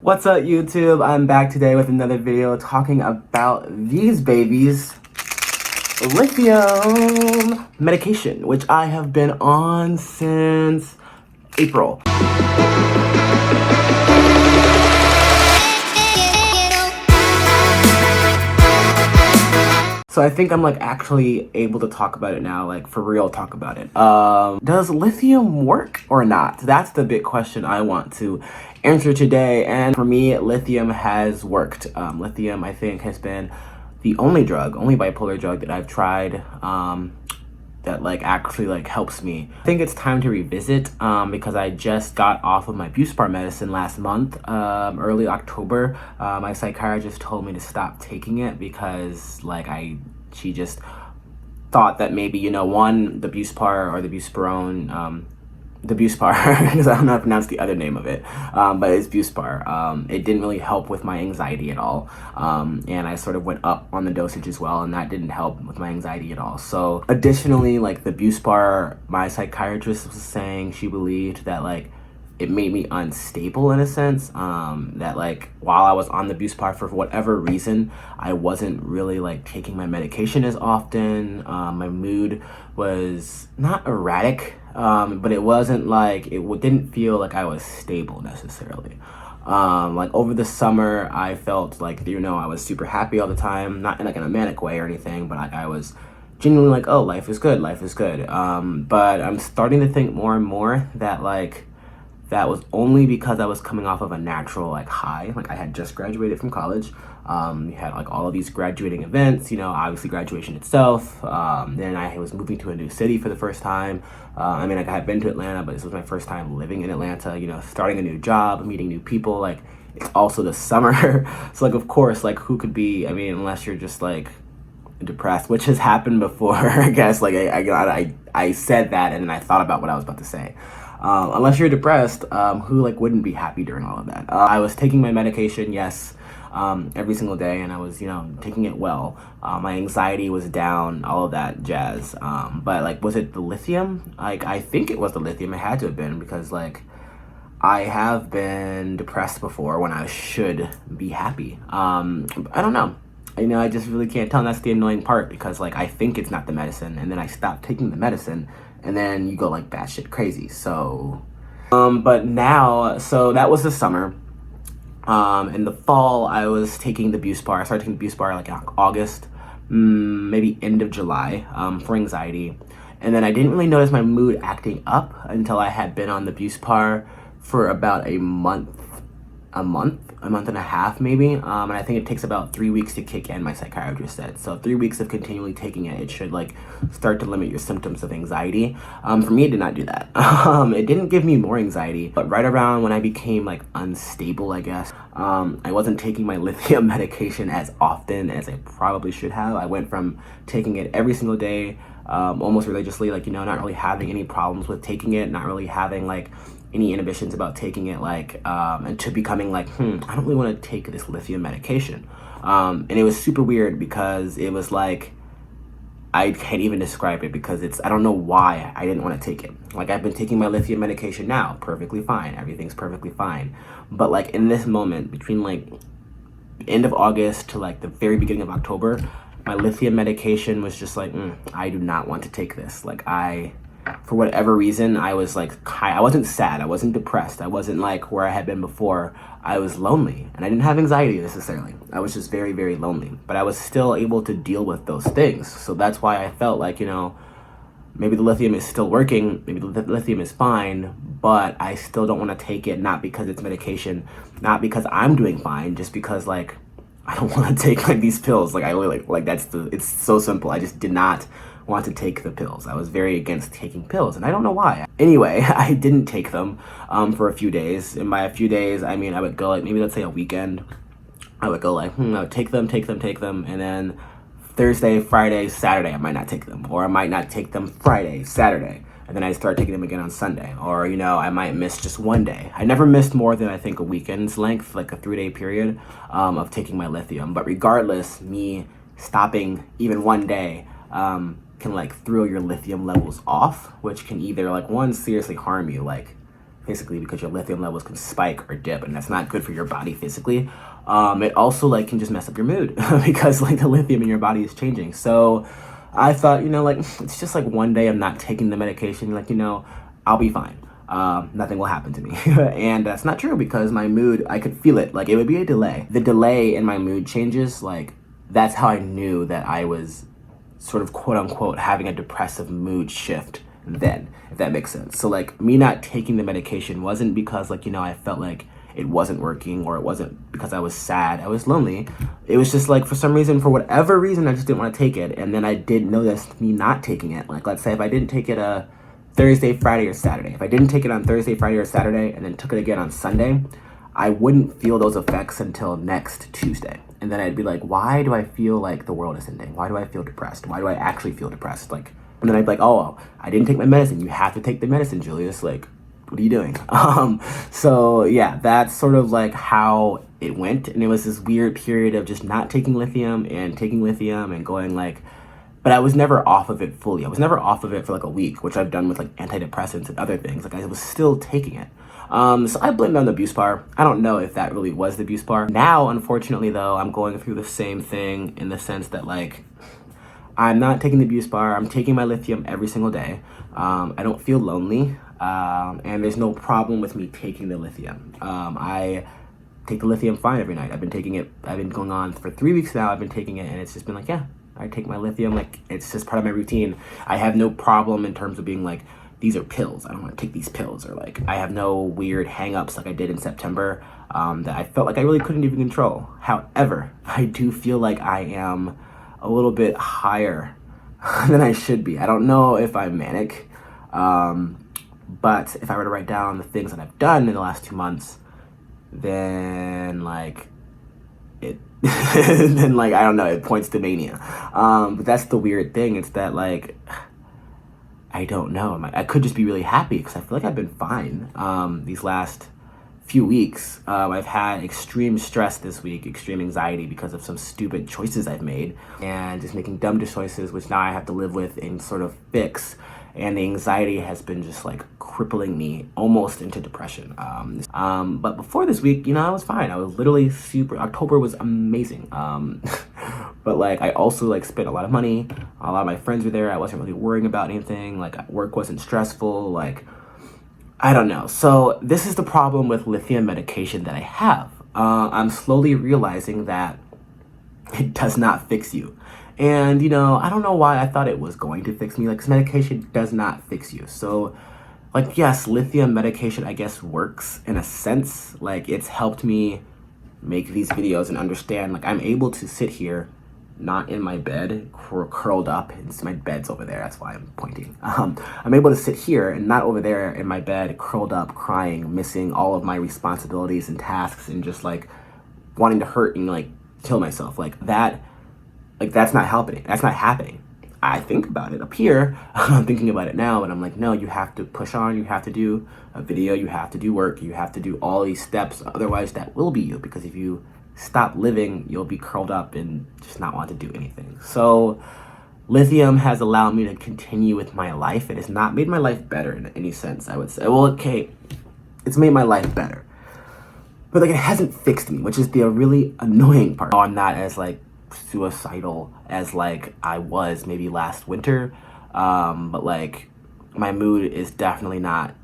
What's up, YouTube? I'm back today with another video talking about these babies, lithium medication, which I have been on since April. So I think I'm actually able to talk about it now, for real talk about it. Does lithium work or not? That's the big question I want to answer today. And for me, lithium has worked. Lithium, I think, has been the only bipolar drug that I've tried that actually helps me. I think it's time to revisit because I just got off of my Buspar medicine last month, early October. My psychiatrist told me to stop taking it because she just thought that maybe, the Buspar or the Busparone, the Buspar, because I don't know how to pronounce the other name of it, but it's Buspar. It didn't really help with my anxiety at all, and I sort of went up on the dosage as well, and that didn't help with my anxiety at all. So additionally, the Buspar, my psychiatrist was saying she believed that it made me unstable in a sense, that while I was on the Buspar, for whatever reason, I wasn't really taking my medication as often. My mood was not erratic, but it wasn't it didn't feel like I was stable necessarily. Over the summer, I felt I was super happy all the time, not in a manic way or anything, but I was genuinely oh, life is good, life is good. But I'm starting to think more and more that that was only because I was coming off of a natural high. I had just graduated from college. We had all of these graduating events, obviously graduation itself. Then I was moving to a new city for the first time. I had been to Atlanta, but this was my first time living in Atlanta, starting a new job, meeting new people. It's also the summer. So of course, who could be, unless you're just depressed, which has happened before, I guess. I said that and then I thought about what I was about to say. Unless you're depressed, who wouldn't be happy during all of that? I was taking my medication, yes, every single day, and I was, taking it well. My anxiety was down, all of that jazz. But was it the lithium? I think it was the lithium. It had to have been because I have been depressed before when I should be happy. I don't know. I just really can't tell, and that's the annoying part because I think it's not the medicine, and then I stopped taking the medicine, and then you go batshit crazy. So, but now, so that was the summer. In the fall, I was taking the Buspar. I started taking the Buspar in August, maybe end of July, for anxiety. And then I didn't really notice my mood acting up until I had been on the Buspar for about a month and a half maybe, and I think it takes about 3 weeks to kick in, my psychiatrist said. So 3 weeks of continually taking it, it should start to limit your symptoms of anxiety. For me, it did not do that. It didn't give me more anxiety, but right around when I became unstable, I guess, I wasn't taking my lithium medication as often as I probably should have. I went from taking it every single day, almost religiously, not really having any problems with taking it, not really having any inhibitions about taking it, and to becoming I don't really want to take this lithium medication. And it was super weird because it was I can't even describe it because I don't know why I didn't want to take it. I've been taking my lithium medication now, perfectly fine, everything's perfectly fine. But in this moment, between the end of August to the very beginning of October, my lithium medication was just I do not want to take this. For whatever reason, I was I wasn't sad, I wasn't depressed, I wasn't where I had been before. I was lonely, and I didn't have anxiety necessarily. I was just very, very lonely, but I was still able to deal with those things. So that's why I felt maybe the lithium is still working, maybe the lithium is fine, but I still don't want to take it, not because it's medication, not because I'm doing fine, just because I don't want to take these pills. I really it's so simple. I just did not want to take the pills. I was very against taking pills, and I don't know why. Anyway, I didn't take them for a few days, and by a few days, I would go maybe let's say a weekend. I would go I would take them, and then Thursday, Friday, Saturday, I might not take them, or I might not take them Friday, Saturday, and then I start taking them again on Sunday, or I might miss just one day. I never missed more than I think a weekend's length, a 3-day period of taking my lithium. But regardless, me stopping even one day can throw your lithium levels off, which can either one, seriously harm you basically because your lithium levels can spike or dip, and that's not good for your body physically. It also like can just mess up your mood because like the lithium in your body is changing. So I thought, like it's just like one day I'm not taking the medication, like, I'll be fine. Nothing will happen to me. And that's not true because my mood, I could feel it. Like it would be a delay. The delay in my mood changes, like that's how I knew that I was sort of quote unquote having a depressive mood shift then, if that makes sense. So like me not taking the medication wasn't because like, I felt like it wasn't working, or it wasn't because I was sad, I was lonely. It was just like for some reason, for whatever reason, I just didn't want to take it. And then I did notice me not taking it. Like let's say if I didn't take it Thursday, Friday, or Saturday. If I didn't take it on Thursday, Friday, or Saturday, and then took it again on Sunday, I wouldn't feel those effects until next Tuesday. And then I'd be like, why do I feel like the world is ending? Why do I feel depressed? Why do I actually feel depressed? Like, and then I'd be like, oh, I didn't take my medicine. You have to take the medicine, Julius. Like, what are you doing? So yeah, that's sort of like how it went. And it was this weird period of just not taking lithium and taking lithium and going like, but I was never off of it fully. I was never off of it for like a week, which I've done with like antidepressants and other things. Like I was still taking it. So I blamed it on the abuse bar. I don't know if that really was the abuse bar. Now, unfortunately though, I'm going through the same thing in the sense that like, I'm not taking the abuse bar. I'm taking my lithium every single day. I don't feel lonely. And there's no problem with me taking the lithium. I take the lithium fine every night. I've been taking it, I've been going on for 3 weeks now. I've been taking it and it's just been like, yeah, I take my lithium, like it's just part of my routine. I have no problem in terms of being like, these are pills, I don't want to take these pills, or like I have no weird hang-ups like I did in September that I felt like I really couldn't even control. However, I do feel like I am a little bit higher than I should be. I don't know if I'm manic, but if I were to write down the things that I've done in the last 2 months, then like it then like I don't know, it points to mania. But that's the weird thing. It's that like I don't know. I could just be really happy because I feel like I've been fine these last few weeks. I've had extreme stress this week, extreme anxiety because of some stupid choices I've made, and just making dumb choices, which now I have to live with and sort of fix. And the anxiety has been just like crippling me almost into depression. But before this week, I was fine. I was literally October was amazing. But like I also like spent a lot of money. A lot of my friends were there. I wasn't really worrying about anything. Like work wasn't stressful. Like I don't know. So this is the problem with lithium medication that I have. I'm slowly realizing that it does not fix you. And, I don't know why I thought it was going to fix me. Like, 'cause medication does not fix you. So, like, yes, lithium medication, I guess, works in a sense. Like, it's helped me make these videos and understand, like, I'm able to sit here, not in my bed, curled up. It's my bed's over there. That's why I'm pointing. I'm able to sit here and not over there in my bed, curled up, crying, missing all of my responsibilities and tasks and just, like, wanting to hurt and, like, kill myself. That's not happening. That's not happening. I think about it up here. I'm thinking about it now, and I'm like, no, you have to push on. You have to do a video. You have to do work. You have to do all these steps. Otherwise, that will be you. Because if you stop living, you'll be curled up and just not want to do anything. So lithium has allowed me to continue with my life. It has not made my life better in any sense, I would say. Well, okay, it's made my life better. But like it hasn't fixed me, which is the really annoying part. I'm not as like suicidal as like I was maybe last winter, but like my mood is definitely not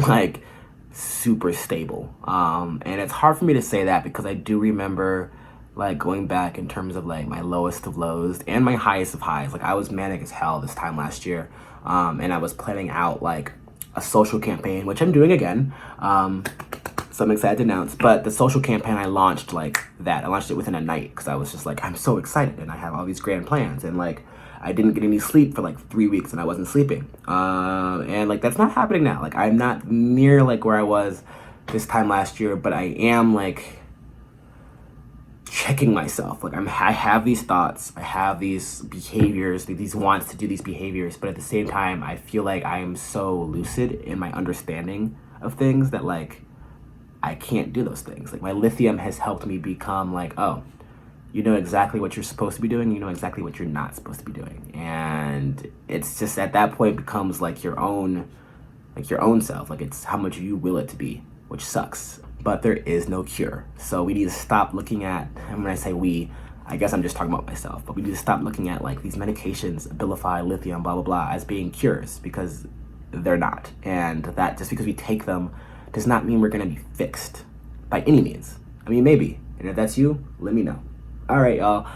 like super stable, and it's hard for me to say that because I do remember like going back in terms of like my lowest of lows and my highest of highs. Like I was manic as hell this time last year, and I was planning out like a social campaign, which I'm doing again. So I'm excited to announce, but the social campaign I launched like that. I launched it within a night because I was just like, I'm so excited and I have all these grand plans, and like I didn't get any sleep for like 3 weeks and I wasn't sleeping. And like that's not happening now. Like I'm not near like where I was this time last year, but I am like checking myself. Like I have these thoughts, I have these behaviors, these wants to do these behaviors, but at the same time, I feel like I am so lucid in my understanding of things that like I can't do those things. Like my lithium has helped me become like, oh, you know exactly what you're supposed to be doing, you know exactly what you're not supposed to be doing. And it's just at that point becomes like your own like your own self. Like it's how much you will it to be, which sucks. But there is no cure. So we need to stop looking at, and when I say we, I guess I'm just talking about myself, but we need to stop looking at like these medications, Abilify, Lithium, blah, blah, blah, as being cures, because they're not. And that just because we take them does not mean we're gonna be fixed by any means. I mean, maybe. And if that's you, let me know. All right, y'all.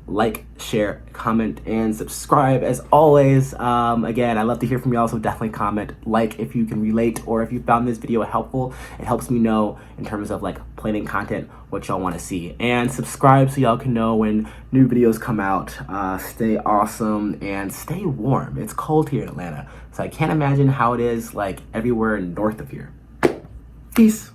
Like, share, comment, and subscribe as always. Again, I love to hear from y'all, so definitely comment, like if you can relate, or if you found this video helpful. It helps me know in terms of like planning content what y'all want to see. And subscribe so y'all can know when new videos come out. Stay awesome and stay warm. It's cold here in Atlanta, so I can't imagine how it is like everywhere north of here. Peace.